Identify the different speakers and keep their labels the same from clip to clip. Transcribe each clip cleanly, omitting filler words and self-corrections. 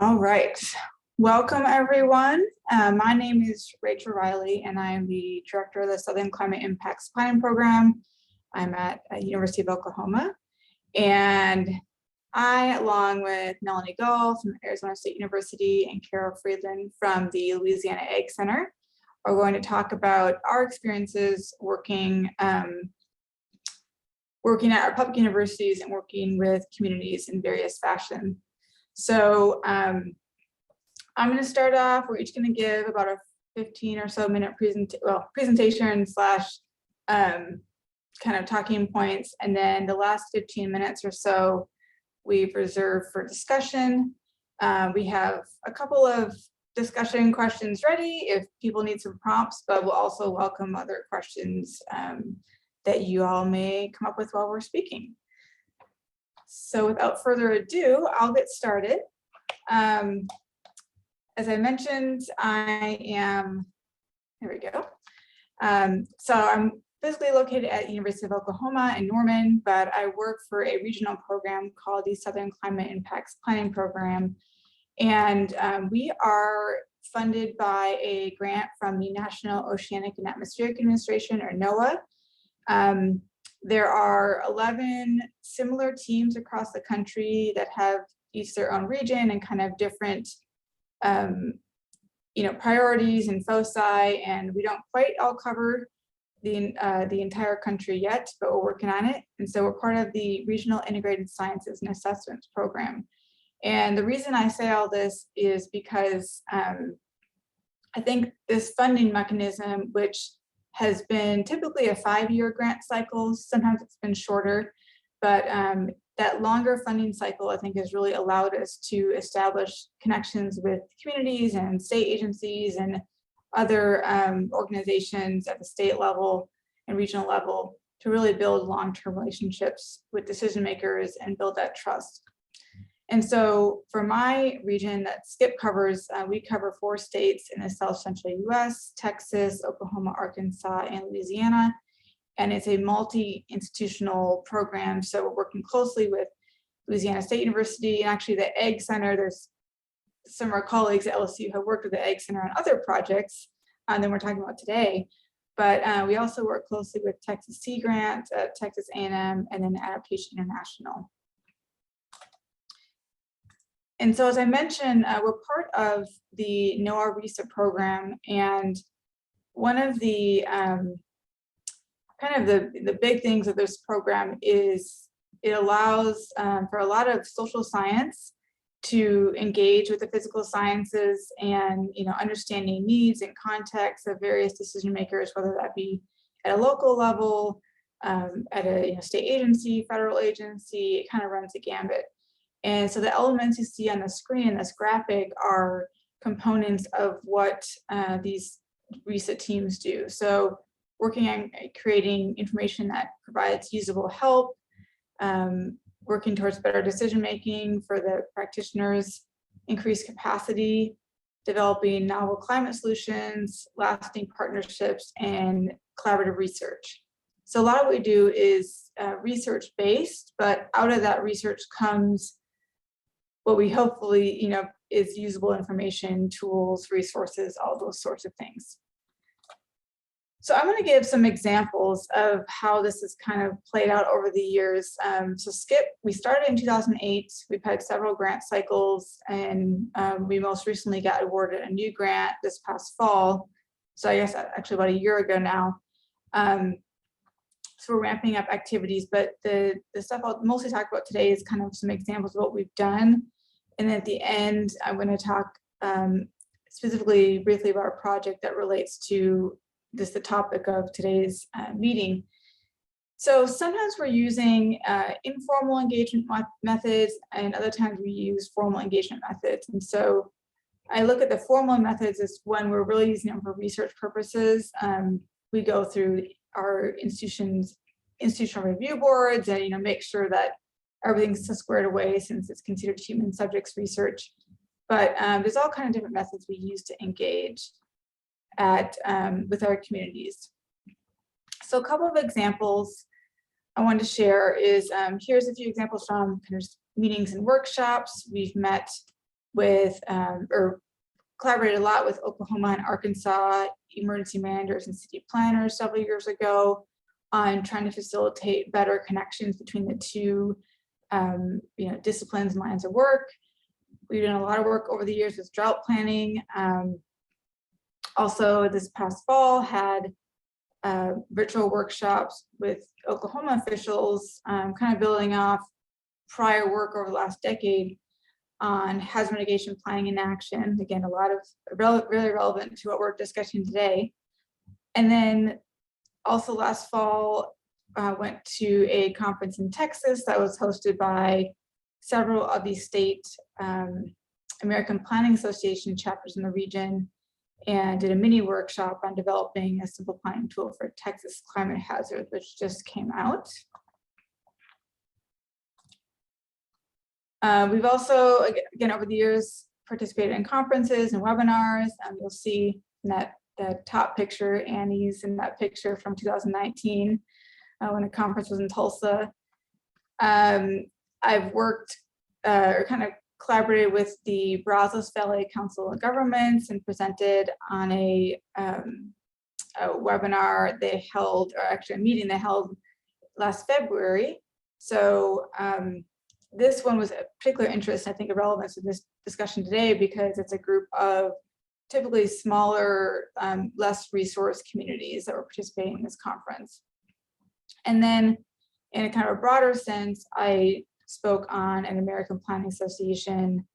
Speaker 1: All right. Welcome, everyone. My name is Rachel Riley, and I am the director of the Southern Climate Impacts Planning Program. I'm at University of Oklahoma, and I, along with Melanie Gall from Arizona State University and Carol Friedland from the Louisiana Ag Center, are going to talk about our experiences working at our public universities and working with communities in various fashions. So I'm going to start off. We're each going to give about a 15 or so minute presentation slash kind of talking points, and then the last 15 minutes or so we've reserved for discussion. We have a couple of discussion questions ready if people need some prompts, but we'll also welcome other questions that you all may come up with while we're speaking. So without further ado, I'll get started. As I mentioned, here we go. So I'm physically located at University of Oklahoma in Norman, but I work for a regional program called the Southern Climate Impacts Planning Program. And we are funded by a grant from the National Oceanic and Atmospheric Administration, or NOAA. There are 11 similar teams across the country that have each their own region and kind of different priorities and foci, and we don't quite all cover the entire country yet, but we're working on it. And so we're part of the Regional Integrated Sciences and Assessments Program. And the reason I say all this is because I think this funding mechanism, which has been typically a 5-year grant cycle, sometimes it's been shorter, but that longer funding cycle, I think, has really allowed us to establish connections with communities and state agencies and other organizations at the state level and regional level to really build long-term relationships with decision makers and build that trust. And so for my region that Skip covers, we cover 4 states in the South Central US, Texas, Oklahoma, Arkansas, and Louisiana. And it's a multi-institutional program. So we're working closely with Louisiana State University and actually the Ag Center. There's some of our colleagues at LSU who have worked with the Ag Center on other projects than we're talking about today. But we also work closely with Texas Sea Grant, Texas A&M, and then Adaptation International. And so as I mentioned, we're part of the NOAA RESA program, and one of the the big things of this program is it allows for a lot of social science to engage with the physical sciences and understanding needs and context of various decision makers, whether that be at a local level, at a state agency, federal agency. It kind of runs the gambit. And so the elements you see on the screen in this graphic are components of what these RESA teams do. So working on creating information that provides usable help, working towards better decision-making for the practitioners, increased capacity, developing novel climate solutions, lasting partnerships, and collaborative research. So a lot of what we do is research-based, but out of that research comes what we hopefully, is usable information, tools, resources, all those sorts of things. So I'm going to give some examples of how this has kind of played out over the years. So Skip, we started in 2008. We've had several grant cycles, and we most recently got awarded a new grant this past fall. So I guess actually about a year ago now. So we're ramping up activities, but the stuff I'll mostly talk about today is kind of some examples of what we've done. And at the end, I'm going to talk specifically briefly about a project that relates to the topic of today's meeting. So sometimes we're using informal engagement methods, and other times we use formal engagement methods. And so I look at the formal methods as when we're really using them for research purposes. We go through our institutional review boards and make sure that everything's squared away since it's considered human subjects research. But there's all kinds of different methods we use to engage with our communities. So a couple of examples I wanted to share is here's a few examples from kind of meetings and workshops. We've met with, or collaborated a lot with Oklahoma and Arkansas emergency managers and city planners several years ago on trying to facilitate better connections between the two disciplines and lines of work. We've done a lot of work over the years with drought planning. Also, this past fall had virtual workshops with Oklahoma officials, kind of building off prior work over the last decade on hazard mitigation planning and action. Again, a lot of really relevant to what we're discussing today. And then also last fall, went to a conference in Texas that was hosted by several of the state American Planning Association chapters in the region, and did a mini workshop on developing a simple planning tool for Texas climate hazard, which just came out. We've also, again, over the years, participated in conferences and webinars. You'll see in that top picture, Annie's in that picture from 2019, when a conference was in Tulsa. I've worked or kind of collaborated with the Brazos Valley Council of Governments and presented on a webinar they held, or actually a meeting they held last February. So this one was of particular interest, I think, of relevance in this discussion today, because it's a group of typically smaller, less resourced communities that were participating in this conference. And then in a kind of a broader sense, I spoke on an American Planning Association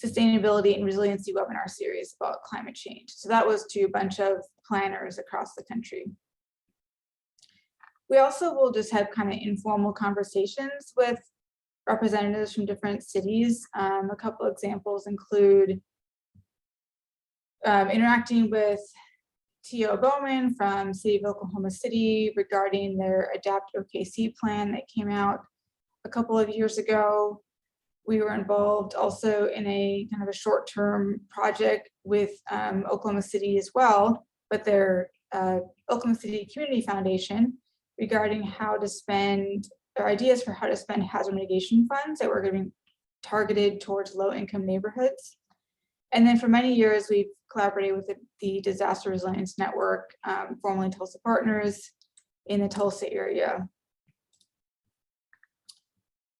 Speaker 1: sustainability and resiliency webinar series about climate change. So that was to a bunch of planners across the country. We also will just have kind of informal conversations with representatives from different cities. A couple examples include interacting with T.O. Bowman from City of Oklahoma City regarding their Adapt OKC plan that came out a couple of years ago. We were involved also in a kind of a short-term project with Oklahoma City as well, but their Oklahoma City Community Foundation regarding how to spend, or ideas for how to spend hazard mitigation funds that were going to be targeted towards low-income neighborhoods. And then for many years, we've collaborated with the Disaster Resilience Network, formerly Tulsa Partners, in the Tulsa area.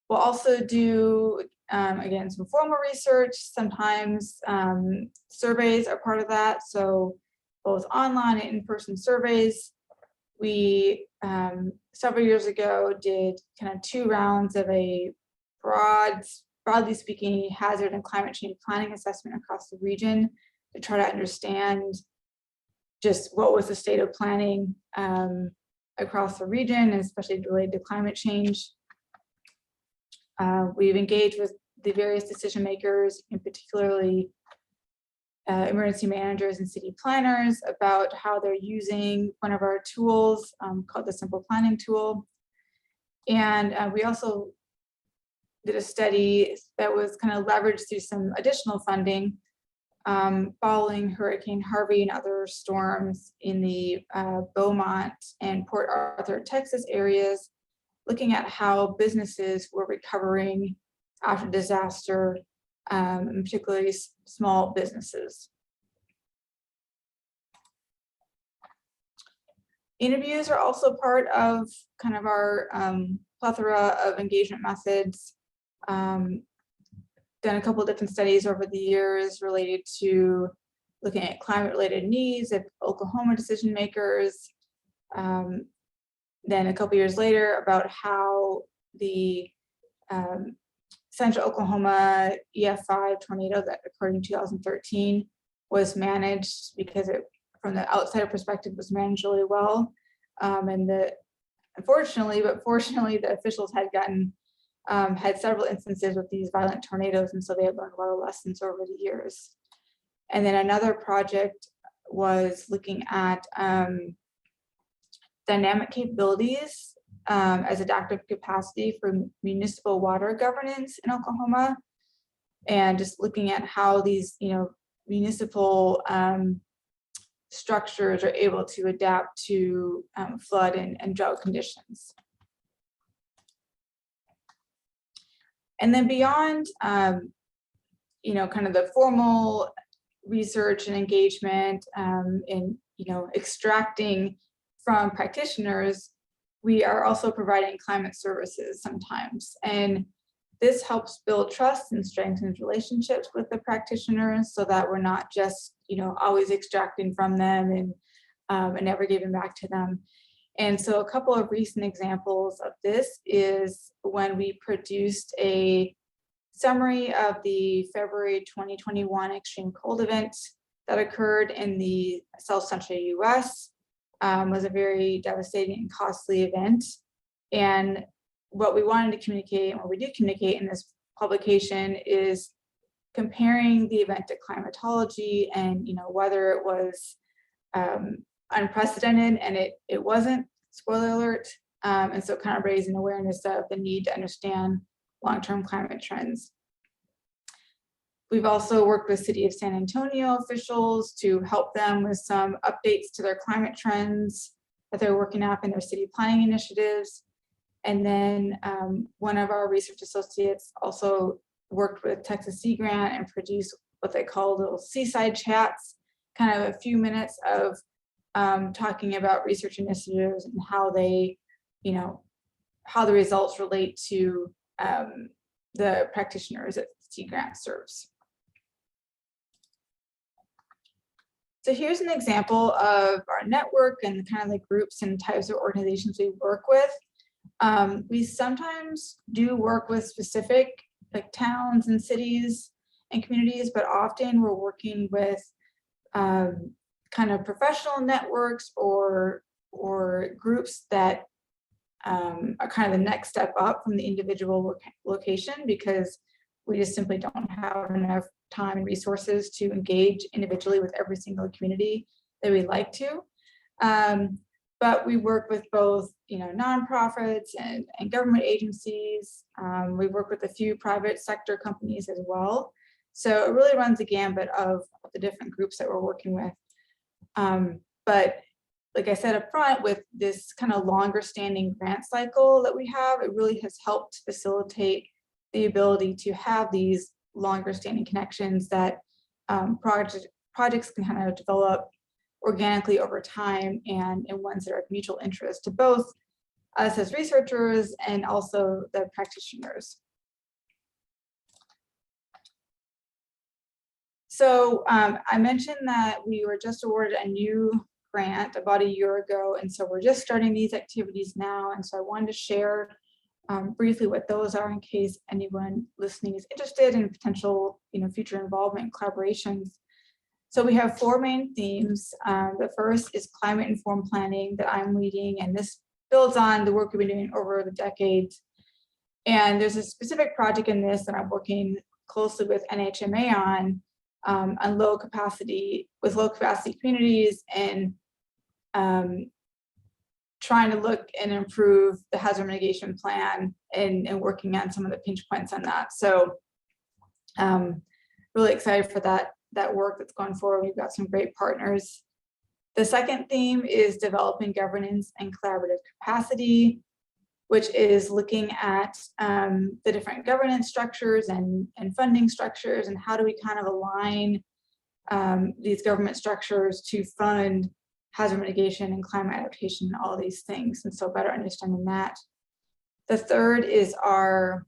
Speaker 1: We'll also do, again, some formal research. Sometimes surveys are part of that. So both online and in-person surveys. We, several years ago, did kind of 2 rounds of a broadly speaking, hazard and climate change planning assessment across the region to try to understand just what was the state of planning across the region, and especially related to climate change. We've engaged with the various decision makers, and particularly emergency managers and city planners, about how they're using one of our tools called the Simple Planning Tool. And we also did a study that was kind of leveraged through some additional funding following Hurricane Harvey and other storms in the Beaumont and Port Arthur, Texas areas, looking at how businesses were recovering after disaster, and particularly small businesses. Interviews are also part of kind of our plethora of engagement methods. Done a couple of different studies over the years related to looking at climate-related needs of Oklahoma decision makers. Then a couple years later, about how the Central Oklahoma EF5 tornado that occurred in 2013 was managed, because it, from the outsider perspective, was managed really well. And unfortunately, but fortunately, the officials had gotten had several instances with these violent tornadoes, and so they had learned a lot of lessons over the years. And then another project was looking at dynamic capabilities as adaptive capacity for municipal water governance in Oklahoma, and just looking at how these, municipal structures are able to adapt to flood and drought conditions. And then beyond, kind of the formal research and engagement and, extracting from practitioners, we are also providing climate services sometimes. And this helps build trust and strengthens relationships with the practitioners so that we're not just, always extracting from them and never giving back to them. And so a couple of recent examples of this is when we produced a summary of the February 2021 extreme cold event that occurred in the South Central US. Was a very devastating and costly event. And what we wanted to communicate, and what we did communicate in this publication, is comparing the event to climatology and whether it was unprecedented, and it wasn't, spoiler alert. And so kind of raising awareness of the need to understand long-term climate trends. We've also worked with City of San Antonio officials to help them with some updates to their climate trends that they're working up in their city planning initiatives. And then one of our research associates also worked with Texas Sea Grant and produced what they call little seaside chats, kind of a few minutes of talking about research initiatives and how they, how the results relate to the practitioners that Sea Grant serves. So here's an example of our network and kind of the groups and types of organizations we work with. We sometimes do work with specific towns and cities and communities, but often we're working with kind of professional networks or groups that are kind of the next step up from the individual location, because we just simply don't have enough time and resources to engage individually with every single community that we'd like to. But we work with both, nonprofits and government agencies. We work with a few private sector companies as well. So it really runs the gambit of the different groups that we're working with. But like I said up front, with this kind of longer standing grant cycle that we have, it really has helped facilitate the ability to have these longer standing connections that projects can kind of develop organically over time, and ones that are of mutual interest to both us as researchers and also the practitioners. So I mentioned that we were just awarded a new grant about a year ago, and so we're just starting these activities now. And so I wanted to share briefly what those are in case anyone listening is interested in potential future involvement and collaborations. So we have 4 main themes. The first is climate informed planning that I'm leading, and this builds on the work we've been doing over the decades. And there's a specific project in this that I'm working closely with NHMA on low capacity communities, and trying to look and improve the hazard mitigation plan and working on some of the pinch points on that. So really excited for that work that's going forward. We've got some great partners. The second theme is developing governance and collaborative capacity, which is looking at the different governance structures and funding structures, and how do we kind of align these government structures to fund hazard mitigation and climate adaptation and all these things, and so better understanding that. The third is our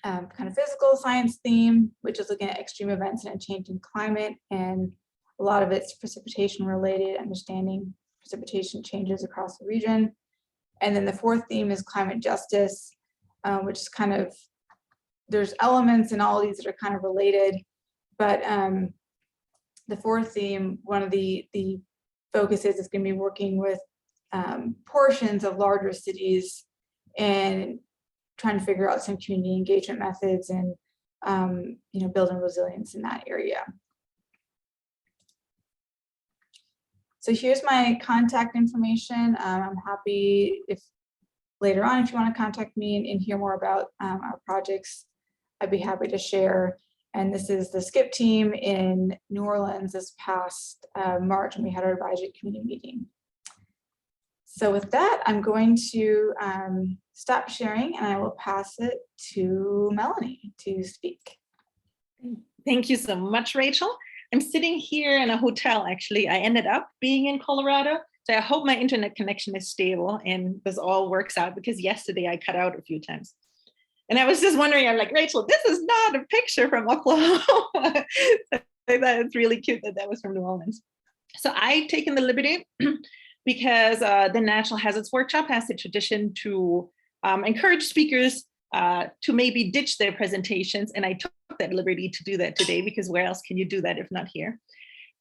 Speaker 1: kind of physical science theme, which is looking at extreme events and a changing climate, and a lot of it's precipitation related, understanding precipitation changes across the region. And then the fourth theme is climate justice, which is kind of, there's elements in all these that are kind of related, but the fourth theme, one of the focuses is going to be working with portions of larger cities and trying to figure out some community engagement methods and building resilience in that area. So here's my contact information. I'm happy if later on, if you want to contact me and hear more about our projects, I'd be happy to share. And this is the SCIP team in New Orleans this past March, when we had our advisory committee meeting. So with that, I'm going to stop sharing, and I will pass it to Melanie to speak.
Speaker 2: Thank you so much, Rachel. I'm sitting here in a hotel, actually. I ended up being in Colorado. So I hope my internet connection is stable and this all works out, because yesterday I cut out a few times. And I was just wondering, I'm like, Rachel, this is not a picture from Oklahoma. That's really cute that was from New Orleans. So I've taken the liberty because the National Hazards Workshop has the tradition to encourage speakers to maybe ditch their presentations. And I took that liberty to do that today, because where else can you do that if not here?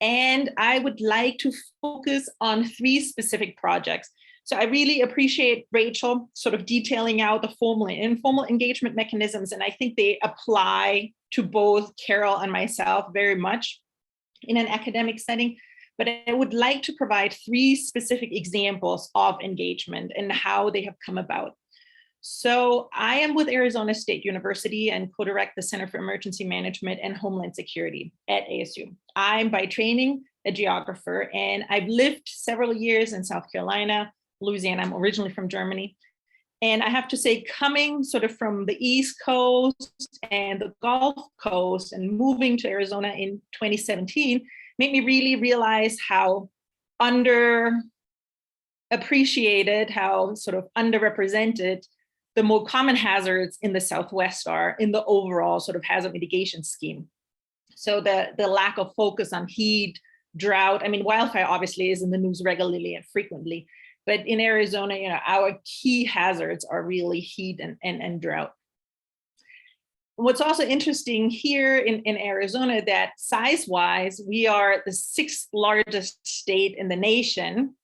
Speaker 2: And I would like to focus on 3 specific projects. So I really appreciate Rachel sort of detailing out the formal and informal engagement mechanisms. And I think they apply to both Carol and myself very much in an academic setting. But I would like to provide 3 specific examples of engagement and how they have come about. So I am with Arizona State University and co-direct the Center for Emergency Management and Homeland Security at ASU. I'm by training a geographer, and I've lived several years in South Carolina, Louisiana. I'm originally from Germany. And I have to say, coming sort of from the East Coast and the Gulf Coast and moving to Arizona in 2017 made me really realize how underappreciated, how sort of underrepresented the more common hazards in the Southwest are in the overall sort of hazard mitigation scheme. So the lack of focus on heat, drought, I mean, wildfire obviously is in the news regularly and frequently, but in Arizona, our key hazards are really heat and drought. What's also interesting here in Arizona, that size-wise, we are the 6th largest state in the nation,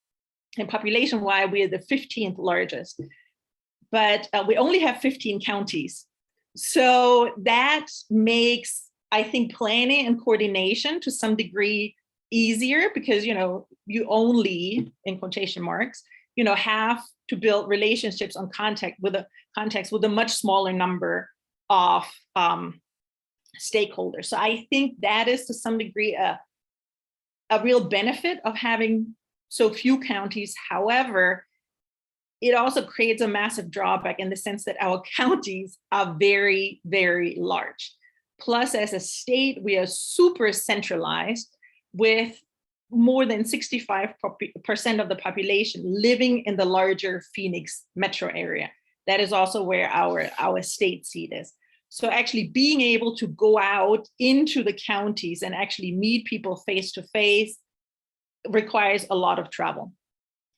Speaker 2: and population-wise, we are the 15th largest. But we only have 15 counties. So that makes, I think, planning and coordination to some degree easier, because, you only, in quotation marks, have to build relationships on context with a much smaller number of stakeholders. So I think that is to some degree a real benefit of having so few counties. However, it also creates a massive drawback in the sense that our counties are very, very large. Plus, as a state, we are super centralized, with more than 65% of the population living in the larger Phoenix metro area. That is also where our state seat is. So actually being able to go out into the counties and actually meet people face to face requires a lot of travel.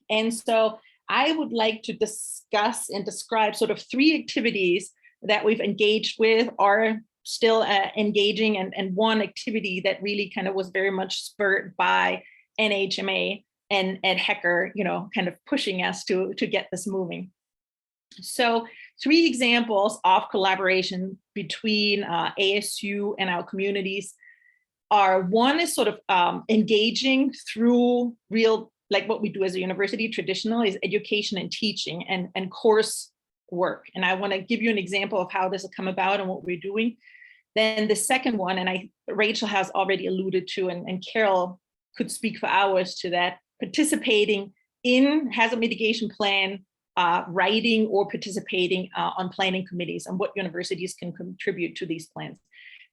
Speaker 2: And so I would like to discuss and describe sort of 3 activities that we've engaged with, are still engaging, and one activity that really kind of was very much spurred by NHMA and Hecker, kind of pushing us to get this moving. So 3 examples of collaboration between ASU and our communities are, one is sort of engaging through real, like what we do as a university traditional is education and teaching and course work. And I want to give you an example of how this has come about and what we're doing. Then the second one, and Rachel has already alluded to, and Carol could speak for hours to that, participating in hazard mitigation plan writing, or participating on planning committees, and what universities can contribute to these plans.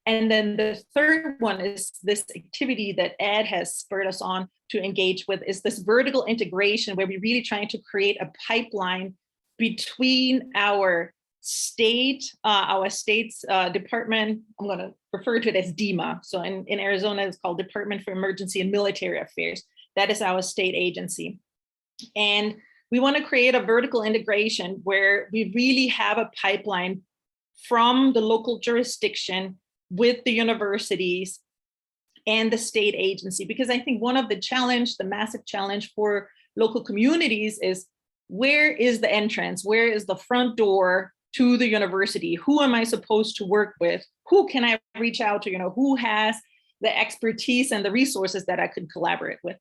Speaker 2: And then the third one is this activity that Ed has spurred us on to engage with, is this vertical integration, where we're really trying to create a pipeline between our state's department. I'm going to refer to it as DEMA. So in Arizona, it's called Department for Emergency and Military Affairs. That is our state agency. And we want to create a vertical integration where we really have a pipeline from the local jurisdiction with the universities and the state agency. Because I think one of the massive challenge for local communities is, where is the entrance? Where is the front door to the university? Who am I supposed to work with? Who can I reach out to? Who has the expertise and the resources that I could collaborate with?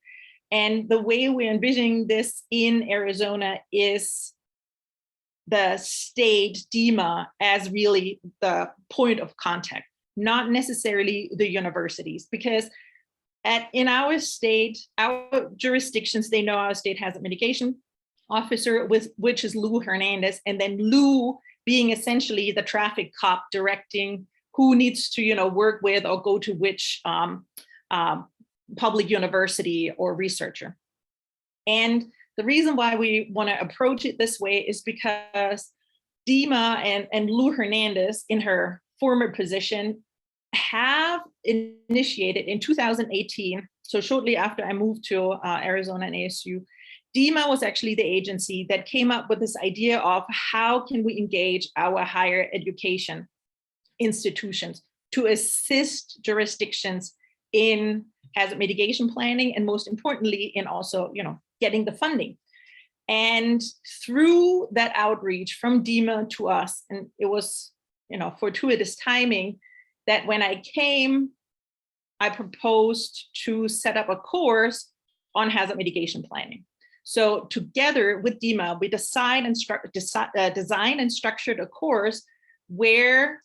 Speaker 2: And the way we're envisioning this in Arizona is the state DEMA as really the point of contact, not necessarily the universities, because in our state, our jurisdictions, they know our state has a mitigation officer, which is Lou Hernandez, and then Lou being essentially the traffic cop directing who needs to, work with or go to which public university or researcher. And the reason why we want to approach it this way is because Dima and Lou Hernandez, in her former position, have initiated in 2018, so shortly after I moved to Arizona and ASU, Dima was actually the agency that came up with this idea of how can we engage our higher education institutions to assist jurisdictions in hazard mitigation planning, and most importantly, in also, getting the funding. And through that outreach from DEMA to us, and it was, fortuitous timing that when I came, I proposed to set up a course on hazard mitigation planning. So together with DEMA, we designed and structured a course where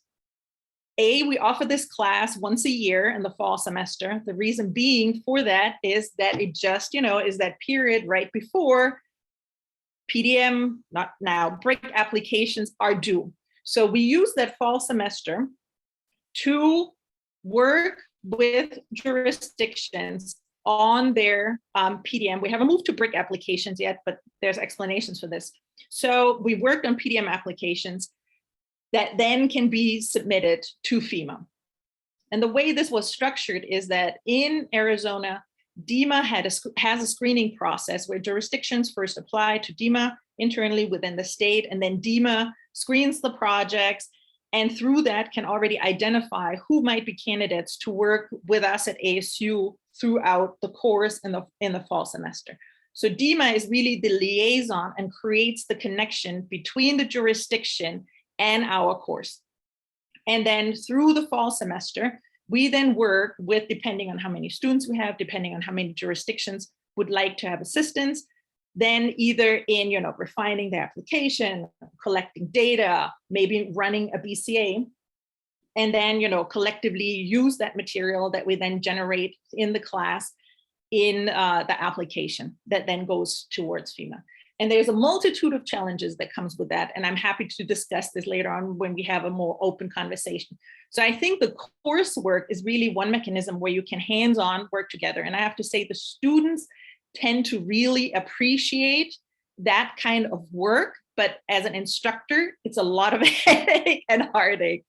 Speaker 2: we offer this class once a year in the fall semester. The reason being for that is that it just, is that period right before PDM, not now, break applications are due. So we use that fall semester to work with jurisdictions on their PDM. We haven't moved to break applications yet, but there's explanations for this. So we worked on PDM applications that then can be submitted to FEMA. And the way this was structured is that in Arizona, DEMA has a screening process where jurisdictions first apply to DEMA internally within the state, and then DEMA screens the projects, and through that can already identify who might be candidates to work with us at ASU throughout the course in the fall semester. So DEMA is really the liaison and creates the connection between the jurisdiction and our course. And then through the fall semester, we then work with, depending on how many students we have, depending on how many jurisdictions would like to have assistance, then either in, refining the application, collecting data, maybe running a BCA, and then, collectively use that material that we then generate in the class in the application that then goes towards FEMA. And there's a multitude of challenges that comes with that. And I'm happy to discuss this later on when we have a more open conversation. So I think the coursework is really one mechanism where you can hands-on work together. And I have to say the students tend to really appreciate that kind of work. But as an instructor, it's a lot of headache and heartache.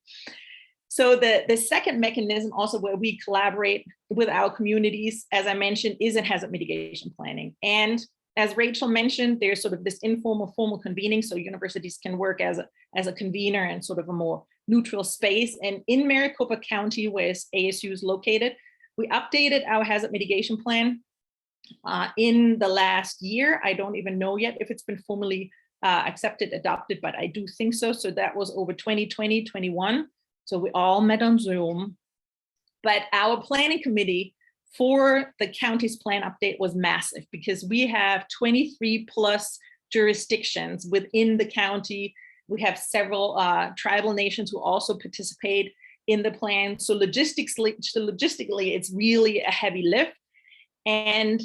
Speaker 2: So the second mechanism also where we collaborate with our communities, as I mentioned, is in hazard mitigation planning. And as Rachel mentioned, there's sort of this informal, formal convening, so universities can work as a convener in sort of a more neutral space. And in Maricopa County, where ASU is located, we updated our hazard mitigation plan in the last year. I don't even know yet if it's been formally accepted, adopted, but I do think so. So that was over 2020, 21. So we all met on Zoom. But our planning committee for the county's plan update was massive because we have 23 plus jurisdictions within the county. We have several tribal nations who also participate in the plan. So logistically, it's really a heavy lift. And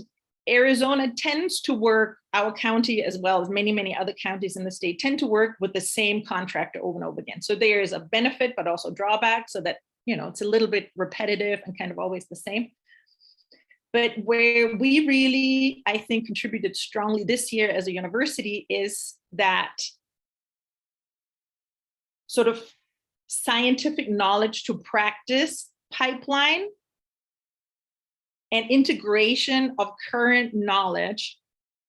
Speaker 2: Arizona tends to work, our county as well as many, many other counties in the state tend to work with the same contractor over and over again. So there is a benefit, but also drawback so that, it's a little bit repetitive and kind of always the same. But where we really, I think, contributed strongly this year as a university is that sort of scientific knowledge to practice pipeline and integration of current knowledge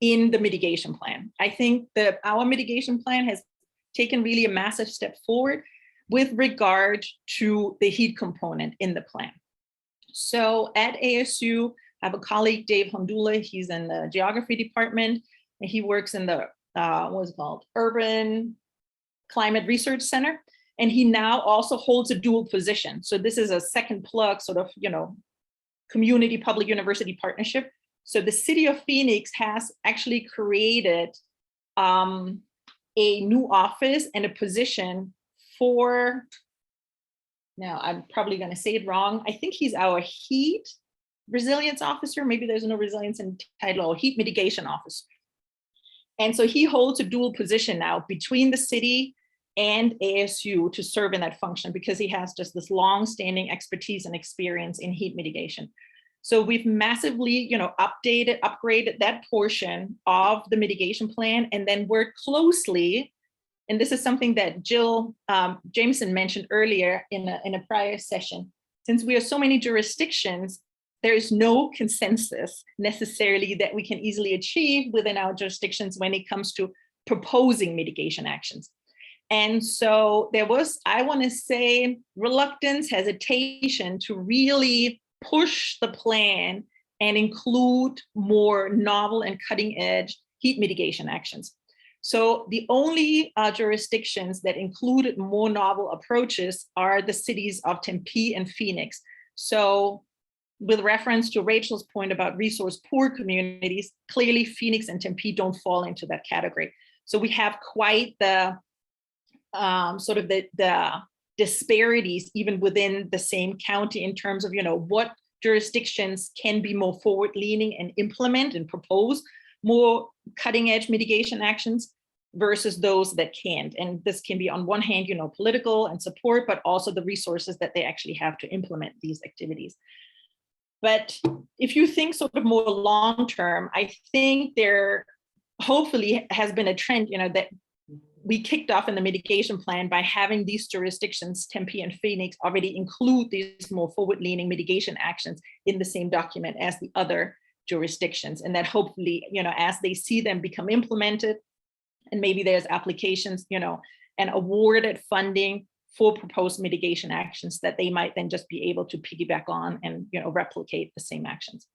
Speaker 2: in the mitigation plan. I think that our mitigation plan has taken really a massive step forward with regard to the heat component in the plan. So at ASU, I have a colleague, Dave Hondula. He's in the geography department, and he works in the, what is it called, Urban Climate Research Center. And he now also holds a dual position. So this is a second plug sort of, community public university partnership. So the city of Phoenix has actually created a new office and a position for, now I'm probably going to say it wrong. I think he's our heat resilience officer. Maybe there's no resilience in title, or heat mitigation officer. And so he holds a dual position now between the city and ASU to serve in that function because he has just this long-standing expertise and experience in heat mitigation. So we've massively, upgraded that portion of the mitigation plan, and then worked closely. And this is something that Jill Jameson mentioned earlier in a prior session. Since we are so many jurisdictions, there is no consensus necessarily that we can easily achieve within our jurisdictions when it comes to proposing mitigation actions. And so there was, I want to say, reluctance, hesitation to really push the plan and include more novel and cutting edge heat mitigation actions. So the only jurisdictions that included more novel approaches are the cities of Tempe and Phoenix. So with reference to Rachel's point about resource poor communities, clearly Phoenix and Tempe don't fall into that category. So we have quite the sort of the disparities even within the same county in terms of, what jurisdictions can be more forward leaning and implement and propose more cutting edge mitigation actions versus those that can't. And this can be on one hand, political and support, but also the resources that they actually have to implement these activities. But if you think sort of more long-term, I think there hopefully has been a trend, that we kicked off in the mitigation plan by having these jurisdictions, Tempe and Phoenix, already include these more forward-leaning mitigation actions in the same document as the other jurisdictions. And that hopefully, as they see them become implemented, and maybe there's applications, and awarded funding for proposed mitigation actions, that they might then just be able to piggyback on and, replicate the same actions.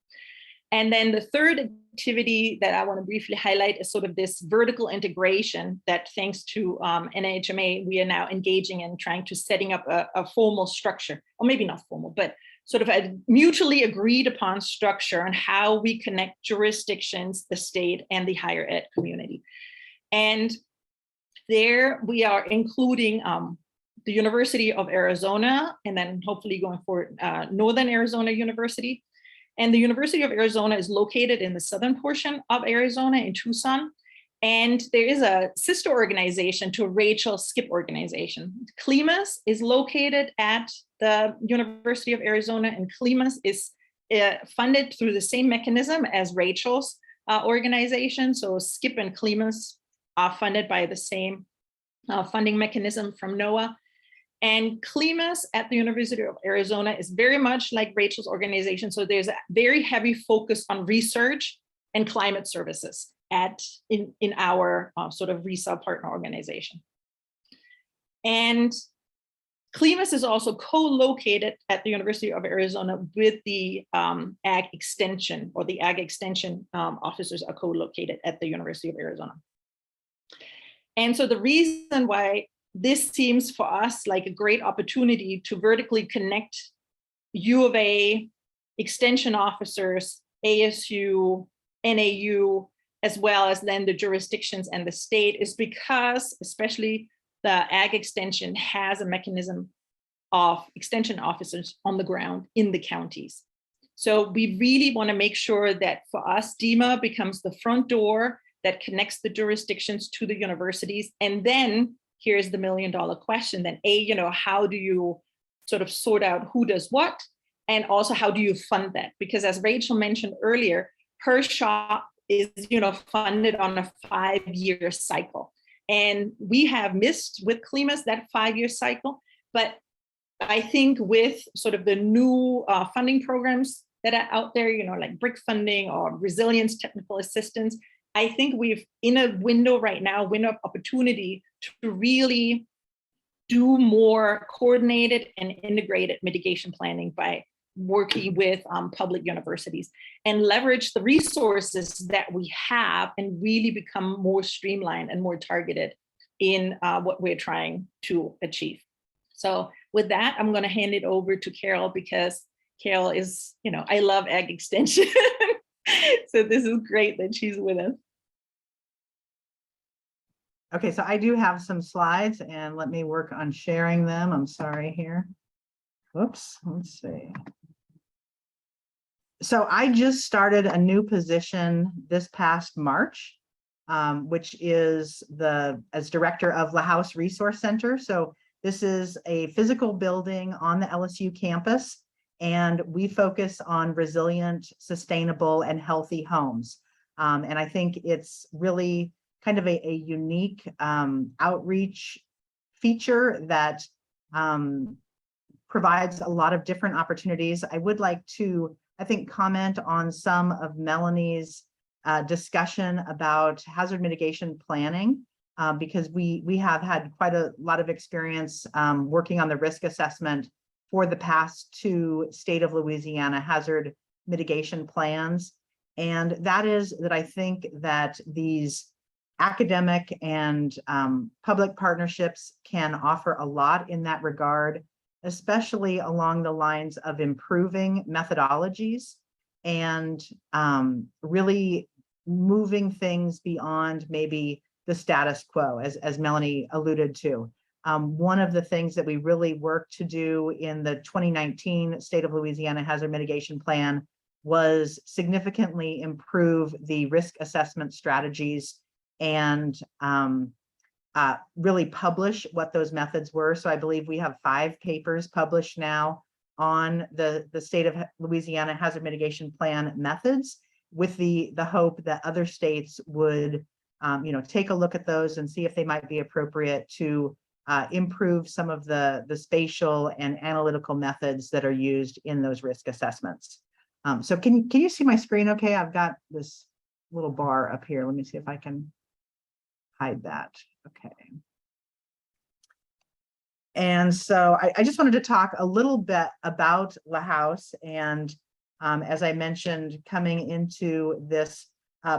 Speaker 2: And then the third activity that I want to briefly highlight is sort of this vertical integration that, thanks to NHMA, we are now engaging in trying to setting up a formal structure, or maybe not formal, but sort of a mutually agreed upon structure on how we connect jurisdictions, the state, and the higher ed community. And there we are including the University of Arizona, and then hopefully going forward, Northern Arizona University. And the University of Arizona is located in the southern portion of Arizona in Tucson. And there is a sister organization to Rachel's SCIP organization. CLEMAS is located at the University of Arizona, and CLEMAS is funded through the same mechanism as Rachel's organization. So SCIP and CLEMAS are funded by the same funding mechanism from NOAA. And CLEMAS at the University of Arizona is very much like Rachel's organization. So there's a very heavy focus on research and climate services in our sort of resale partner organization. And CLEMAS is also co-located at the University of Arizona with the Ag Extension, or the Ag Extension officers are co-located at the University of Arizona. And so the reason why this seems for us like a great opportunity to vertically connect U of A, extension officers, ASU, NAU, as well as then the jurisdictions and the state, is because especially the Ag Extension has a mechanism of extension officers on the ground in the counties. So we really want to make sure that for us, DEMA becomes the front door that connects the jurisdictions to the universities. And then here's the $1 million question then, how do you sort of sort out who does what? And also, how do you fund that? Because as Rachel mentioned earlier, her shop is, funded on a 5-year cycle. And we have missed with CLEMAS that 5-year cycle. But I think with sort of the new funding programs that are out there, like BRIC funding or resilience technical assistance, I think we've in a window right now, window of opportunity to really do more coordinated and integrated mitigation planning by working with public universities and leverage the resources that we have and really become more streamlined and more targeted in what we're trying to achieve. So with that, I'm going to hand it over to Carol, because Carol is, I love Ag Extension. So this is great that she's with us.
Speaker 3: Okay, so I do have some slides, and let me work on sharing them. I'm sorry here. Whoops, let's see. So I just started a new position this past March. which is as director of La House Resource Center. So this is a physical building on the LSU campus, and we focus on resilient, sustainable, and healthy homes. And I think it's really kind of a unique outreach feature that provides a lot of different opportunities. I would like to, I think, comment on some of Melanie's discussion about hazard mitigation planning, because we have had quite a lot of experience working on the risk assessment for the past 2 state of Louisiana hazard mitigation plans. And that is that I think that these academic and public partnerships can offer a lot in that regard, especially along the lines of improving methodologies and really moving things beyond maybe the status quo, as Melanie alluded to. One of the things that we really worked to do in the 2019 State of Louisiana Hazard Mitigation Plan was significantly improve the risk assessment strategies and really publish what those methods were. So I believe we have 5 papers published now on the State of Louisiana Hazard Mitigation Plan methods, with the hope that other states would take a look at those and see if they might be appropriate to improve some of the spatial and analytical methods that are used in those risk assessments. So can you see my screen okay? I've got this little bar up here. Let me see if I can hide that. Okay. And so I just wanted to talk a little bit about La House. And as I mentioned, coming into this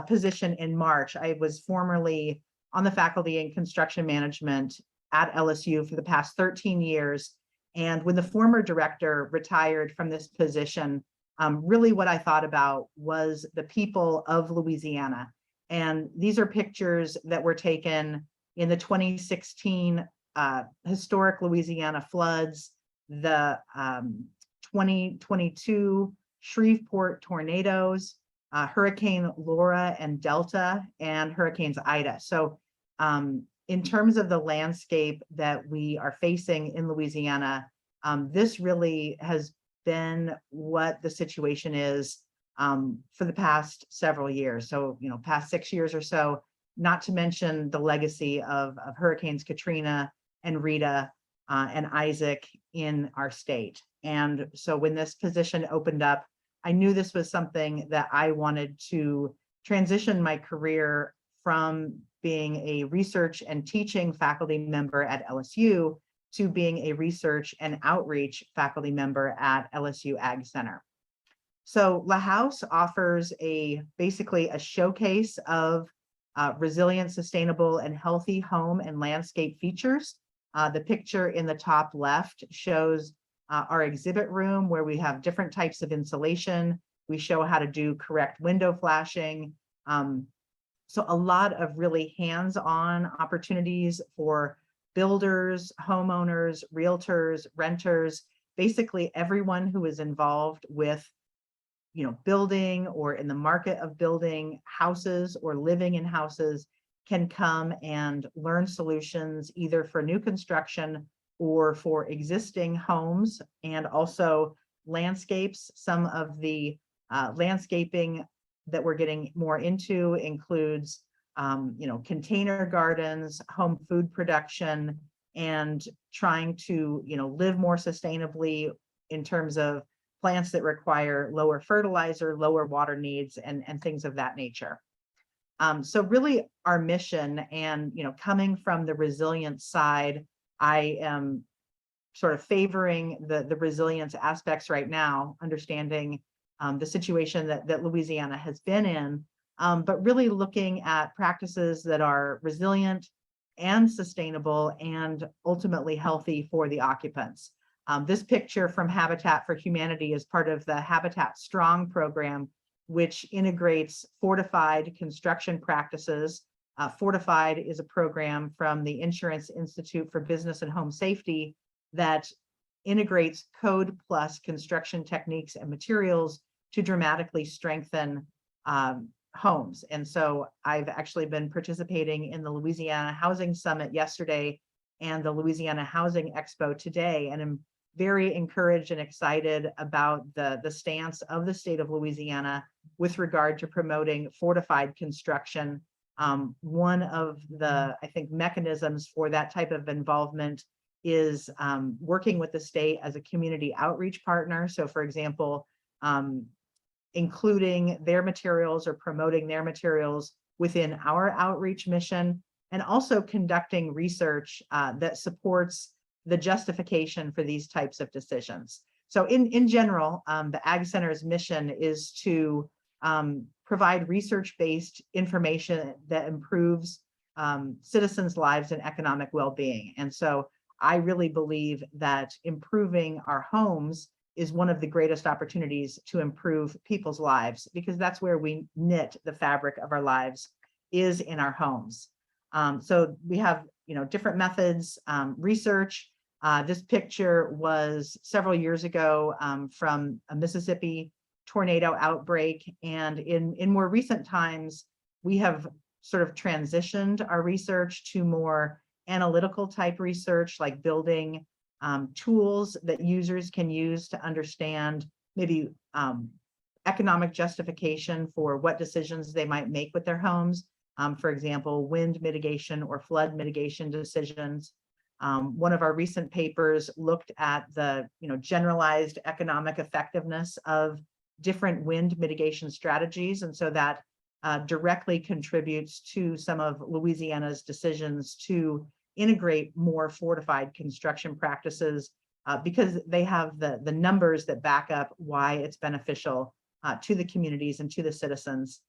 Speaker 3: position in March, I was formerly on the faculty in construction management at LSU for the past 13 years. And when the former director retired from this position, really what I thought about was the people of Louisiana. And these are pictures that were taken in the 2016 historic Louisiana floods, the 2022 Shreveport tornadoes, Hurricane Laura and Delta, and Hurricanes Ida. So in terms of the landscape that we are facing in Louisiana, this really has been what the situation is for the past several years. So, past 6 years or so, not to mention the legacy of Hurricanes Katrina and Rita and Isaac in our state. And so when this position opened up, I knew this was something that I wanted to transition my career from being a research and teaching faculty member at LSU to being a research and outreach faculty member at LSU Ag Center. So La House offers basically a showcase of resilient, sustainable, and healthy home and landscape features. The picture in the top left shows our exhibit room, where we have different types of insulation. We show how to do correct window flashing. So a lot of really hands-on opportunities for builders, homeowners, realtors, renters, basically everyone who is involved with building or in the market of building houses or living in houses can come and learn solutions either for new construction or for existing homes, and also landscapes. Some of the landscaping that we're getting more into includes container gardens, home food production, and trying to live more sustainably in terms of plants that require lower fertilizer, lower water needs, and things of that nature. So really our mission, and coming from the resilience side, I am sort of favoring the resilience aspects right now, understanding the situation that Louisiana has been in, but really looking at practices that are resilient and sustainable and ultimately healthy for the occupants. This picture from Habitat for Humanity is part of the Habitat Strong program, which integrates fortified construction practices. Fortified is a program from the Insurance Institute for Business and Home Safety that integrates code plus construction techniques and materials to dramatically strengthen homes. And so I've actually been participating in the Louisiana Housing Summit yesterday and the Louisiana Housing Expo today, and I'm very encouraged and excited about the stance of the state of Louisiana with regard to promoting fortified construction. One of the, I think, mechanisms for that type of involvement is working with the state as a community outreach partner. So for example, including their materials or promoting their materials within our outreach mission, and also conducting research that supports the justification for these types of decisions. So in general, the Ag Center's mission is to provide research-based information that improves citizens' lives and economic well-being. And so I really believe that improving our homes is one of the greatest opportunities to improve people's lives, because that's where we knit the fabric of our lives, is in our homes. So we have, different methods, research. This picture was several years ago from a Mississippi tornado outbreak. And in more recent times, we have sort of transitioned our research to more analytical type research, like building tools that users can use to understand maybe economic justification for what decisions they might make with their homes. For example, wind mitigation or flood mitigation decisions. One of our recent papers looked at the generalized economic effectiveness of different wind mitigation strategies. And so that directly contributes to some of Louisiana's decisions to integrate more fortified construction practices because they have the numbers that back up why it's beneficial to the communities and to the citizens.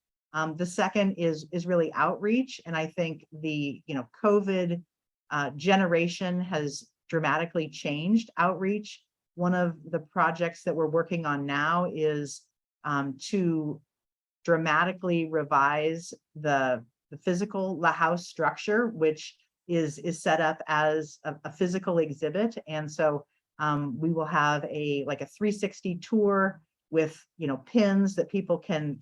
Speaker 3: The second is really outreach. And I think the COVID generation has dramatically changed outreach. One of the projects that we're working on now is to dramatically revise the physical La House structure, which is set up as a physical exhibit. And so we will have a 360 tour with pins that people can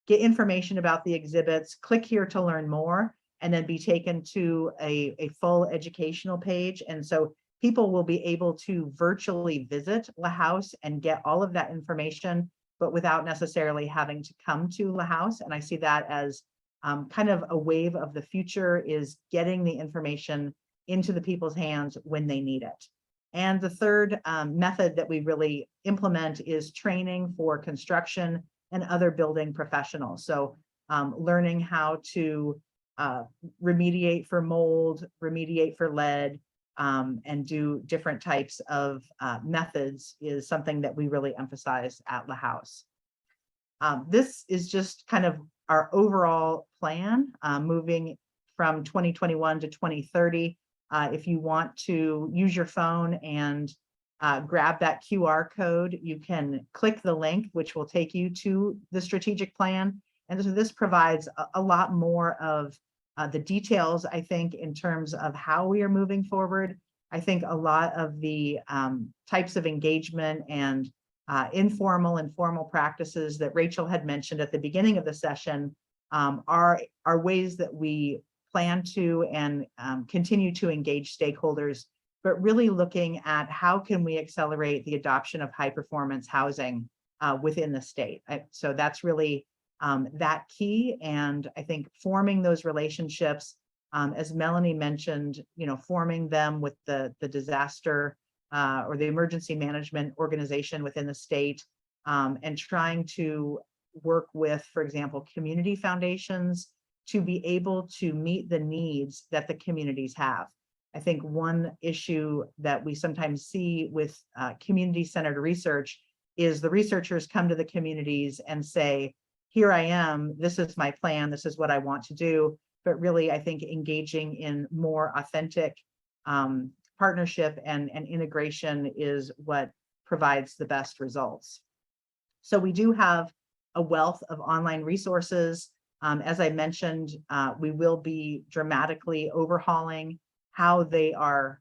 Speaker 3: get information about the exhibits, click here to learn more, and then be taken to a full educational page. And so people will be able to virtually visit La House and get all of that information, but without necessarily having to come to La House. And I see that as kind of a wave of the future, is getting the information into the people's hands when they need it. And the third method that we really implement is training for construction and other building professionals. So learning how to remediate for mold, remediate for lead, and do different types of methods is something that we really emphasize at La House. This is just kind of our overall plan moving from 2021 to 2030. If you want to use your phone and grab that QR code, you can click the link, which will take you to the strategic plan. And so this provides a lot more of the details, I think, in terms of how we are moving forward. I think a lot of the types of engagement and informal and formal practices that Rachel had mentioned at the beginning of the session are ways that we plan to and continue to engage stakeholders, but really looking at how can we accelerate the adoption of high performance housing within the state. So that's really that key. And I think forming those relationships, as Melanie mentioned, forming them with the disaster or the emergency management organization within the state, and trying to work with, for example, community foundations to be able to meet the needs that the communities have. I think one issue that we sometimes see with community-centered research is the researchers come to the communities and say, here I am, this is my plan, this is what I want to do. But really, I think engaging in more authentic partnership and integration is what provides the best results. So we do have a wealth of online resources. As I mentioned, we will be dramatically overhauling how they are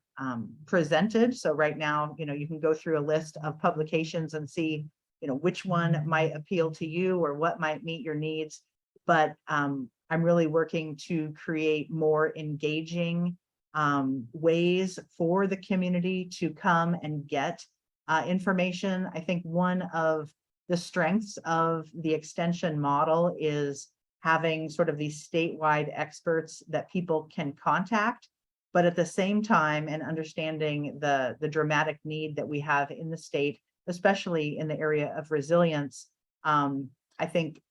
Speaker 3: presented. So right now, you can go through a list of publications and see, which one might appeal to you or what might meet your needs. but I'm really working to create more engaging ways for the community to come and get information. I think one of the strengths of the extension model is having sort of these statewide experts that people can contact, but at the same time, and understanding the dramatic need that we have in the state, especially in the area of resilience. I think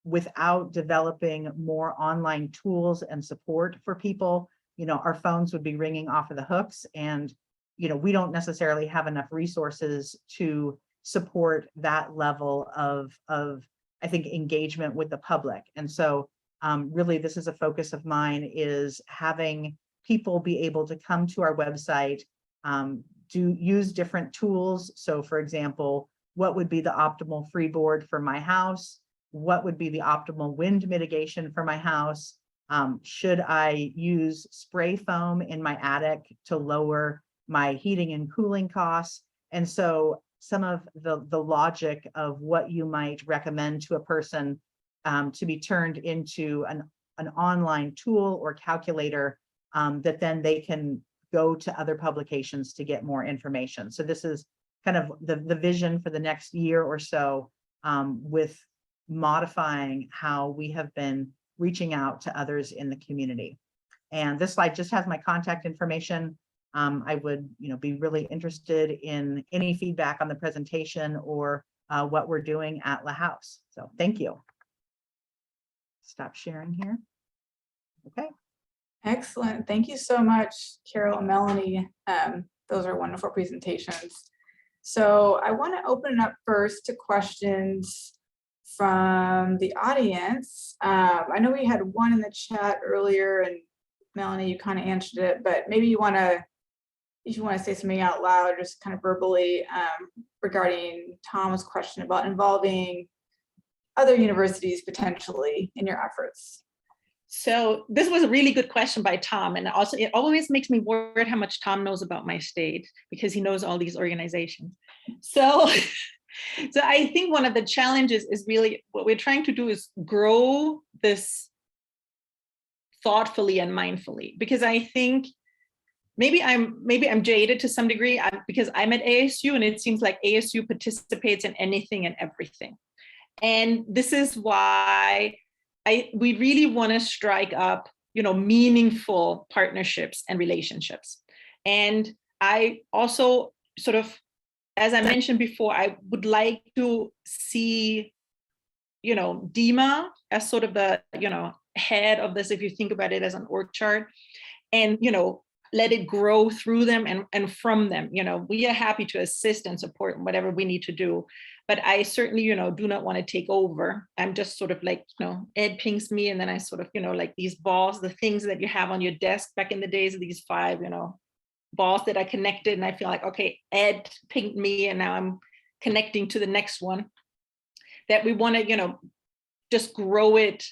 Speaker 3: without developing more online tools and support for people, our phones would be ringing off of the hooks, and we don't necessarily have enough resources to support that level of I think engagement with the public. And so really this is a focus of mine, is having people be able to come to our website, use different tools. So for example, what would be the optimal freeboard for my house? What would be the optimal wind mitigation for my house? Should I use spray foam in my attic to lower my heating and cooling costs? And so some of the logic of what you might recommend to a person to be turned into an online tool or calculator that then they can go to other publications to get more information. So this is kind of the vision for the next year or so, with modifying how we have been reaching out to others in the community. And this slide just has my contact information. I would be really interested in any feedback on the presentation or what we're doing at La House. So thank you. Stop sharing here. Okay.
Speaker 1: Excellent. Thank you so much, Carol and Melanie. Those are wonderful presentations. So I want to open it up first to questions from the audience. I know we had one in the chat earlier, and Melanie, you kind of answered it, but maybe you want to, if you want to say something out loud, just kind of verbally, regarding Tom's question about involving other universities potentially in your efforts.
Speaker 2: So this was a really good question by Tom. And also it always makes me worried how much Tom knows about my state, because he knows all these organizations. So, so I think one of the challenges is really what we're trying to do is grow this thoughtfully and mindfully, because I think maybe I'm jaded to some degree because I'm at ASU, and it seems like ASU participates in anything and everything. And this is why we really want to strike up, meaningful partnerships and relationships. And I also sort of, as I mentioned before, I would like to see, DEMA as sort of the, head of this, if you think about it as an org chart, and, let it grow through them and from them. We are happy to assist and support whatever we need to do. But I certainly, do not want to take over. I'm just sort of like, Ed pings me, and then I sort of, like these balls, the things that you have on your desk back in the days of these 5, balls that are connected. And I feel like, okay, Ed pinged me, and now I'm connecting to the next one. That we want to, just grow it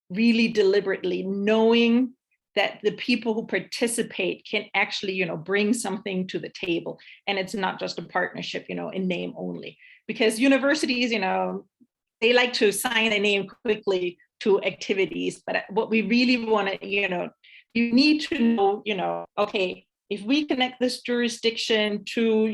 Speaker 2: really deliberately, knowing that the people who participate can actually, bring something to the table. And it's not just a partnership, in name only. Because universities, they like to sign their name quickly to activities. But what we really want to, you need to know, okay, if we connect this jurisdiction to,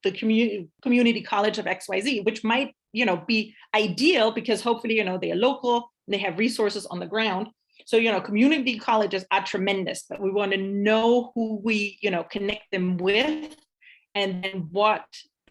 Speaker 2: the community college of XYZ, which might, be ideal because hopefully, they are local, they have resources on the ground. So, community colleges are tremendous, but we want to know who we, connect them with, and then what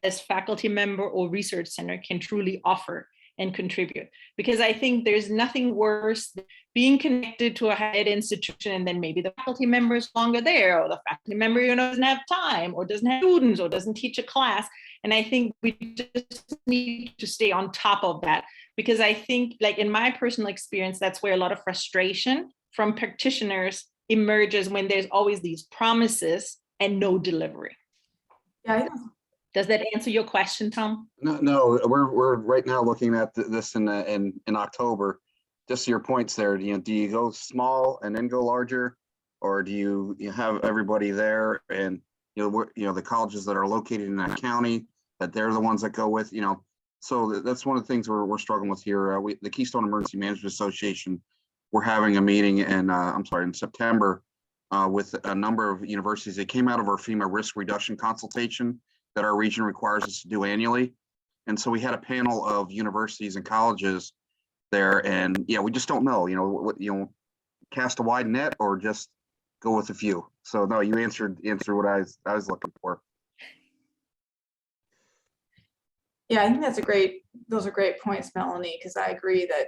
Speaker 2: as faculty member or research center can truly offer and contribute. Because I think there's nothing worse than being connected to a higher ed institution, and then maybe the faculty member is longer there, or the faculty member, doesn't have time, or doesn't have students, or doesn't teach a class. And I think we just need to stay on top of that, because I think, like in my personal experience, that's where a lot of frustration from practitioners emerges, when there's always these promises and no delivery.
Speaker 1: Yeah.
Speaker 2: Does that answer your question, Tom?
Speaker 4: No, we're right now looking at this in October. Just to your points there, do you go small and then go larger, or do you have everybody there, and the colleges that are located in that county, that they're the ones that go with, So that's one of the things we're struggling with here. The Keystone Emergency Management Association, we're having a meeting in September with a number of universities. They came out of our FEMA risk reduction consultation that our region requires us to do annually. And so we had a panel of universities and colleges there, and yeah, we just don't know, cast a wide net or just go with a few. So no, you answered what I was looking for.
Speaker 1: Yeah, I think those are great points, Melanie, because I agree that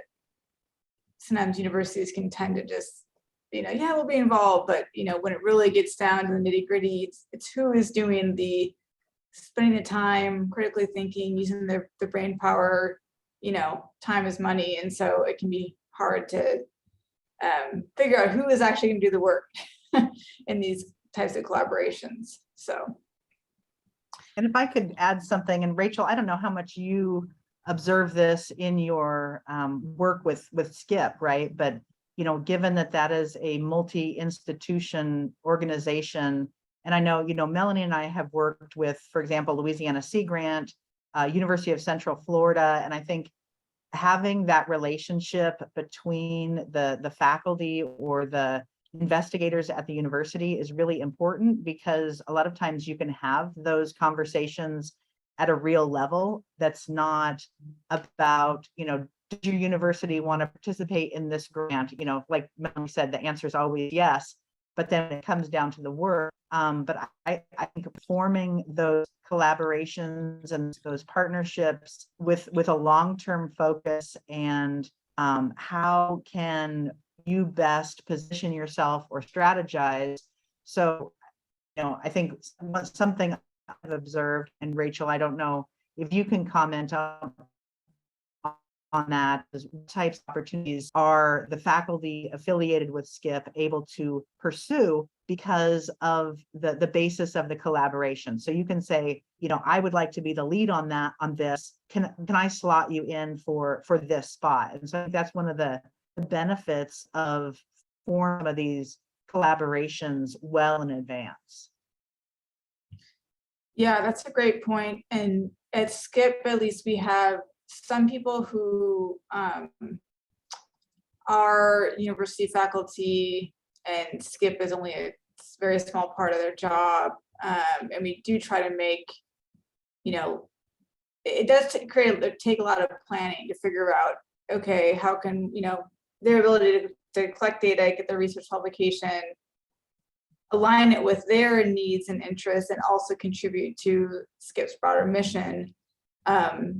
Speaker 1: sometimes universities can tend to just, yeah, we'll be involved, but when it really gets down to the nitty gritty, it's who is doing spending the time, critically thinking, using their brain power. Time is money, and so it can be hard to figure out who is actually going to do the work in these types of collaborations. So.
Speaker 3: And if I could add something, and Rachel, I don't know how much you observe this in your work with SCIP, right? But given that is a multi-institution organization, and I know Melanie and I have worked with, for example, Louisiana Sea Grant, University of Central Florida, and I think having that relationship between the faculty or the investigators at the university is really important, because a lot of times you can have those conversations at a real level that's not about, does your university want to participate in this grant? Like Melanie said, the answer is always yes, but then it comes down to the work. But I think forming those collaborations and those partnerships with a long-term focus, and how can you best position yourself or strategize. So, I think something I've observed, and Rachel, I don't know if you can comment on that, is what types of opportunities are the faculty affiliated with SCIP able to pursue because of the basis of the collaboration. So you can say, I would like to be the lead on this. Can I slot you in for this spot? And so I think that's one of the benefits of forming of these collaborations well in advance.
Speaker 1: Yeah, that's a great point. And at SCIP, at least, we have some people who are university faculty, and SCIP is only a very small part of their job. And we do try to make, it does take a lot of planning to figure out, okay, how can, their ability to collect data, get their research publication, align it with their needs and interests, and also contribute to SCIP's broader mission.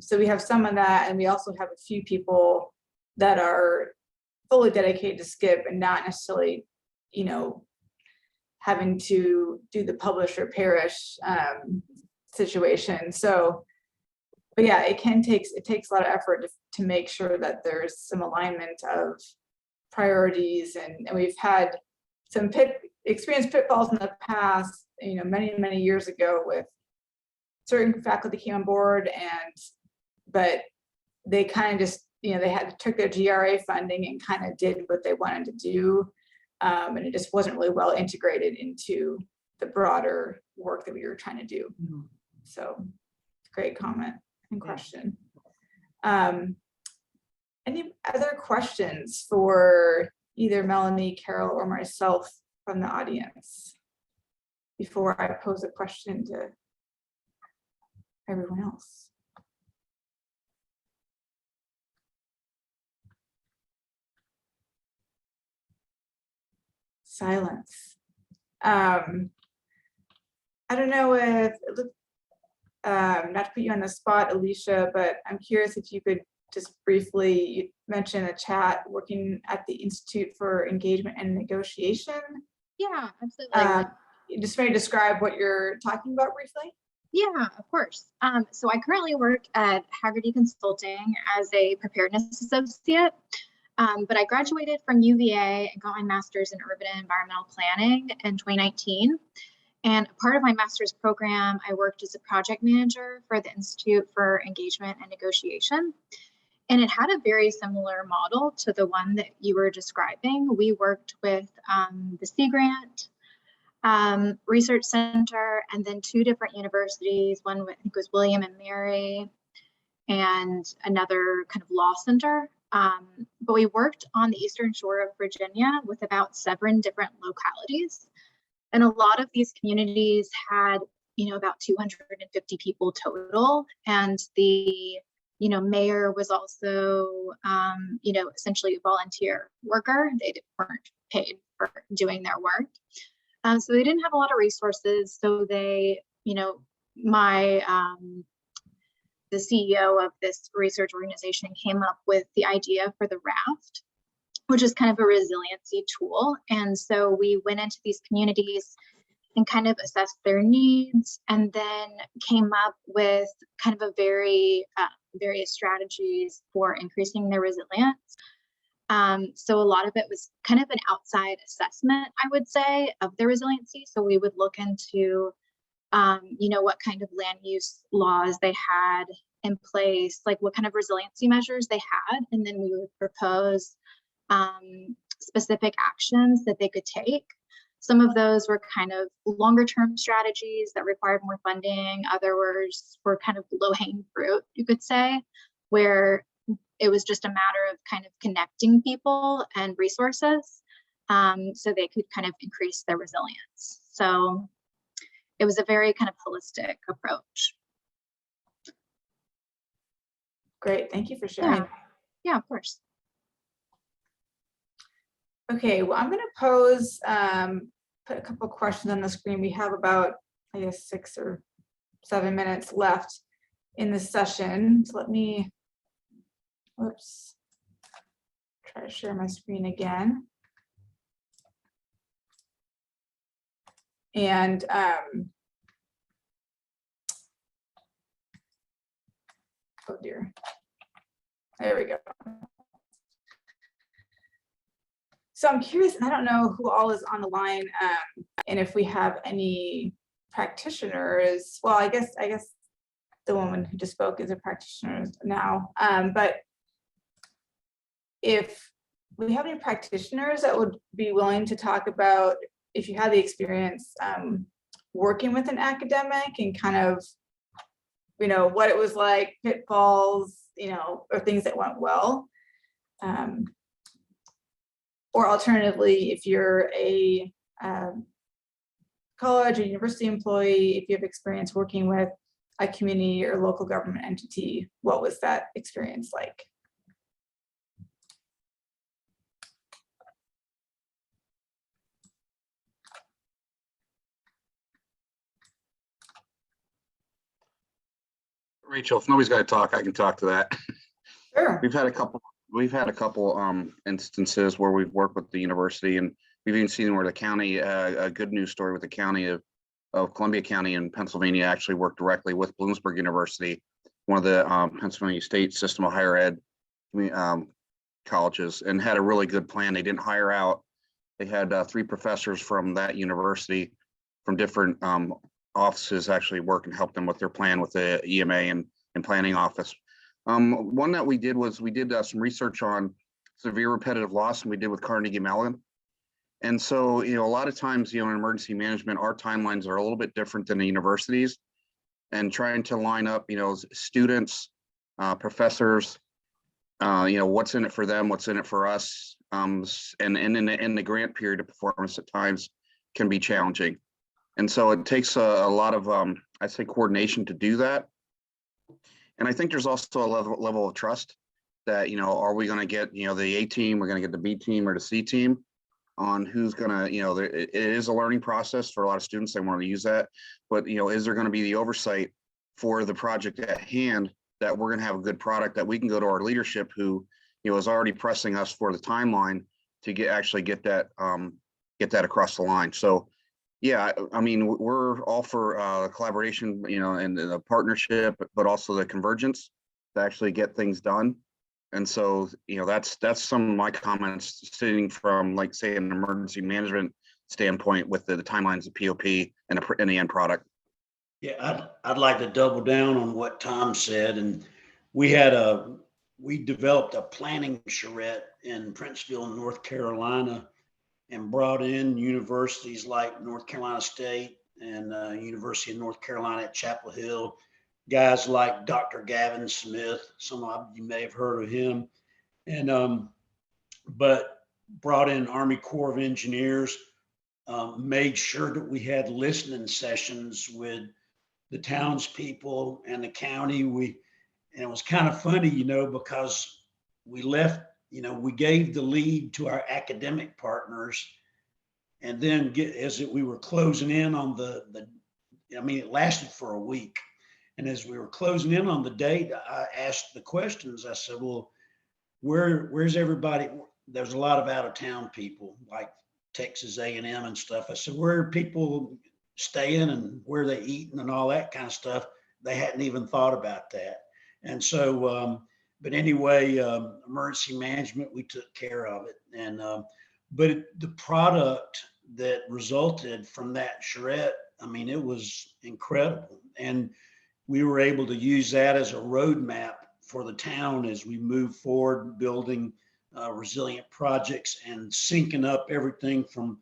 Speaker 1: So we have some of that, and we also have a few people that are fully dedicated to SCIP and not necessarily, having to do the publish or perish situation. So, but yeah, it takes a lot of effort to make sure that there's some alignment of priorities, and we've had some experienced pitfalls in the past, many years ago, with certain faculty came on board, but they kind of just, they took their GRA funding and kind of did what they wanted to do. And it just wasn't really well integrated into the broader work that we were trying to do. Mm-hmm. So great comment and question. Any other questions for either Melanie, Carol, or myself from the audience before I pose a question to everyone else? Silence. I don't know if, not to put you on the spot, Alicia, but I'm curious if you could just briefly mention a chat working at the Institute for Engagement and Negotiation.
Speaker 5: Yeah, absolutely.
Speaker 1: Just maybe describe what you're talking about briefly.
Speaker 5: Yeah, of course. So I currently work at Haggerty Consulting as a preparedness associate, but I graduated from UVA and got my master's in urban and environmental planning in 2019. And part of my master's program, I worked as a project manager for the Institute for Engagement and Negotiation. And it had a very similar model to the one that you were describing. We worked with the Sea Grant Research Center, and then two different universities. One, I think, was William and Mary, and another kind of law center. But we worked on the Eastern Shore of Virginia with about 7 different localities. And a lot of these communities had, about 250 people total. And the, mayor was also, essentially a volunteer worker. They weren't paid for doing their work. So they didn't have a lot of resources. So they, the CEO of this research organization came up with the idea for the raft, which is kind of a resiliency tool. And so we went into these communities and kind of assessed their needs, and then came up with kind of a various strategies for increasing their resilience. So a lot of it was kind of an outside assessment, I would say, of their resiliency. So we would look into what kind of land use laws they had in place, like what kind of resiliency measures they had, and then we would propose specific actions that they could take. Some of those were kind of longer term strategies that required more funding. Others were kind of low-hanging fruit, you could say, where it was just a matter of kind of connecting people and resources so they could kind of increase their resilience. So it was a very kind of holistic approach.
Speaker 1: Great, thank you for sharing.
Speaker 5: Yeah, of course.
Speaker 1: Okay, well, I'm going to pose put a couple of questions on the screen. We have about, I guess, 6 or 7 minutes left in this session. So let me, whoops, try to share my screen again. And oh dear, there we go. So I'm curious, and I don't know who all is on the line, and if we have any practitioners. Well, I guess the woman who just spoke is a practitioner now. But if we have any practitioners that would be willing to talk about, if you had the experience working with an academic and kind of, what it was like, pitfalls, or things that went well. Or alternatively, if you're a college or university employee, if you have experience working with a community or local government entity, what was that experience like?
Speaker 4: Rachel, if nobody's got to talk, I can talk to that.
Speaker 1: Sure.
Speaker 4: We've had a couple instances where we've worked with the university, and we've even seen where the county, a good news story with the county of Columbia County in Pennsylvania, actually worked directly with Bloomsburg University, one of the Pennsylvania State System of Higher Ed colleges, and had a really good plan. They didn't hire out. They had 3 professors from that university from different offices actually work and help them with their plan with the EMA and planning office. One that we did was we did some research on severe repetitive loss, and we did with Carnegie Mellon. And so, a lot of times, in emergency management, our timelines are a little bit different than the universities, and trying to line up, students, professors, what's in it for them, what's in it for us, and in the grant period of performance at times can be challenging. And so it takes a lot of, I'd say, coordination to do that. And I think there's also a level of trust that, are we going to get, the A team, we're going to get the B team or the C team on who's going to, it is a learning process for a lot of students. They want to use that. But, is there going to be the oversight for the project at hand that we're going to have a good product that we can go to our leadership who, is already pressing us for the timeline to get that across the line. So, yeah, I mean, we're all for collaboration, and the partnership, but also the convergence to actually get things done. And so, that's some of my comments sitting from, like, say, an emergency management standpoint with the timelines of POP and the end product.
Speaker 6: Yeah, I'd like to double down on what Tom said. And we developed a planning charrette in Princeville, North Carolina, and brought in universities like North Carolina State and University of North Carolina at Chapel Hill, guys like Dr. Gavin Smith. Some of you may have heard of him. And but brought in Army Corps of Engineers, made sure that we had listening sessions with the townspeople and the county. And it was kind of funny, you know, because we left, you know, we gave the lead to our academic partners, and then we were closing in on I mean, it lasted for a week. And as we were closing in on the date, I asked the questions. I said, well, where's everybody? There's a lot of out of town people like Texas A&M and stuff. I said, where are people staying and where they eating and all that kind of stuff? They hadn't even thought about that. And so, but anyway, emergency management, we took care of it. And, but the product that resulted from that charrette, I mean, it was incredible. And we were able to use that as a roadmap for the town as we move forward, building resilient projects and syncing up everything from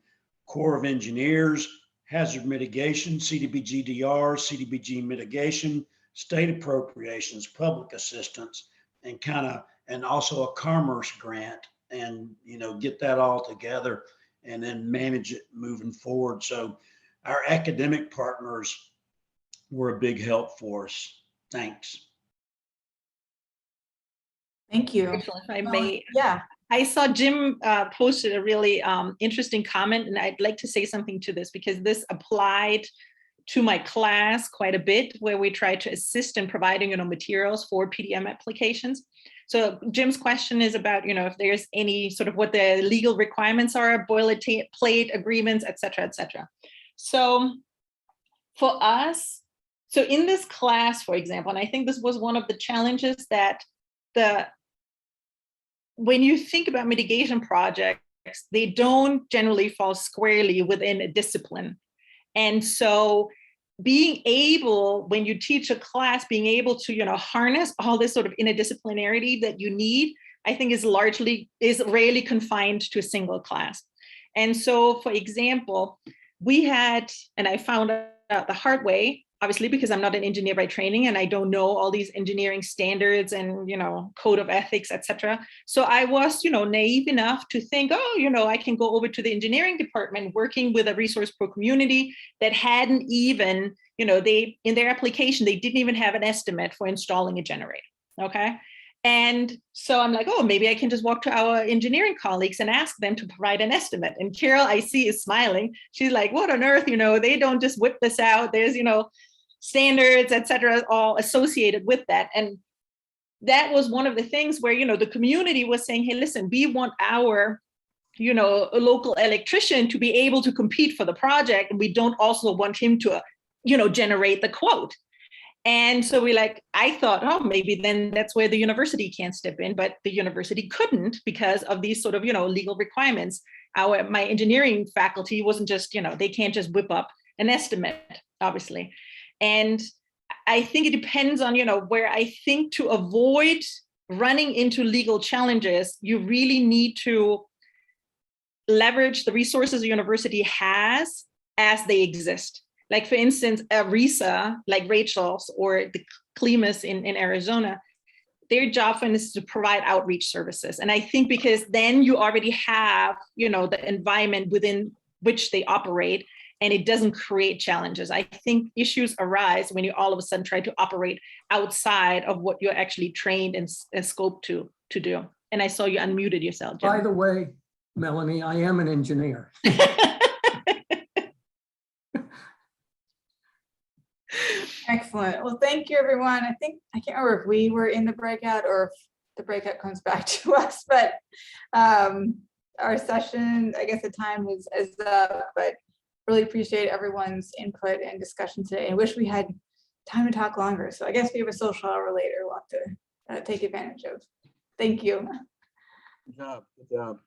Speaker 6: Corps of Engineers, hazard mitigation, CDBG-DR, CDBG mitigation, state appropriations, public assistance, and also a commerce grant, and, you know, get that all together and then manage it moving forward. So our academic partners were a big help for us. Thanks.
Speaker 1: Thank you.
Speaker 2: Rachel, if I may,
Speaker 1: Yeah.
Speaker 2: I saw Jim posted a really interesting comment, and I'd like to say something to this because this applied to my class quite a bit, where we try to assist in providing, you know, materials for PDM applications. So Jim's question is about, you know, if there's any sort of what the legal requirements are, boilerplate agreements, et cetera, et cetera. So for us, so in this class, for example, and I think this was one of the challenges that when you think about mitigation projects, they don't generally fall squarely within a discipline. And so being able, when you teach a class, being able to, you know, harness all this sort of interdisciplinarity that you need, I think is rarely confined to a single class. And so, for example, we had, and I found out the hard way, obviously, because I'm not an engineer by training and I don't know all these engineering standards and, you know, code of ethics, et cetera. So I was, you know, naive enough to think, oh, you know, I can go over to the engineering department working with a resource pro community that hadn't even, you know, in their application, they didn't even have an estimate for installing a generator. Okay. And so I'm like, oh, maybe I can just walk to our engineering colleagues and ask them to provide an estimate. And Carol, I see, is smiling. She's like, what on earth, you know, they don't just whip this out. There's, you know, standards, et cetera, all associated with that. And that was one of the things where, you know, the community was saying, hey, listen, we want our, you know, a local electrician to be able to compete for the project. And we don't also want him to, you know, generate the quote. And so I thought, oh, maybe then that's where the university can step in, but the university couldn't because of these sort of, you know, legal requirements. My engineering faculty wasn't just, you know, they can't just whip up an estimate, obviously. And I think it depends on, you know, where I think to avoid running into legal challenges, you really need to leverage the resources a university has as they exist. Like, for instance, a RISA, like Rachel's or the CLEMAS in Arizona, their job for instance is to provide outreach services. And I think because then you already have, you know, the environment within which they operate, and it doesn't create challenges. I think issues arise when you all of a sudden try to operate outside of what you're actually trained and scoped to do. And I saw you unmuted yourself, Jim.
Speaker 7: By the way, Melanie, I am an engineer.
Speaker 1: Excellent. Well, thank you, everyone. I can't remember if we were in the breakout or if the breakout comes back to us, but our session, I guess the time is up, but really appreciate everyone's input and discussion today. I wish we had time to talk longer. So I guess we have a social hour later we'll have to take advantage of. Thank you.
Speaker 4: Good job. Good job.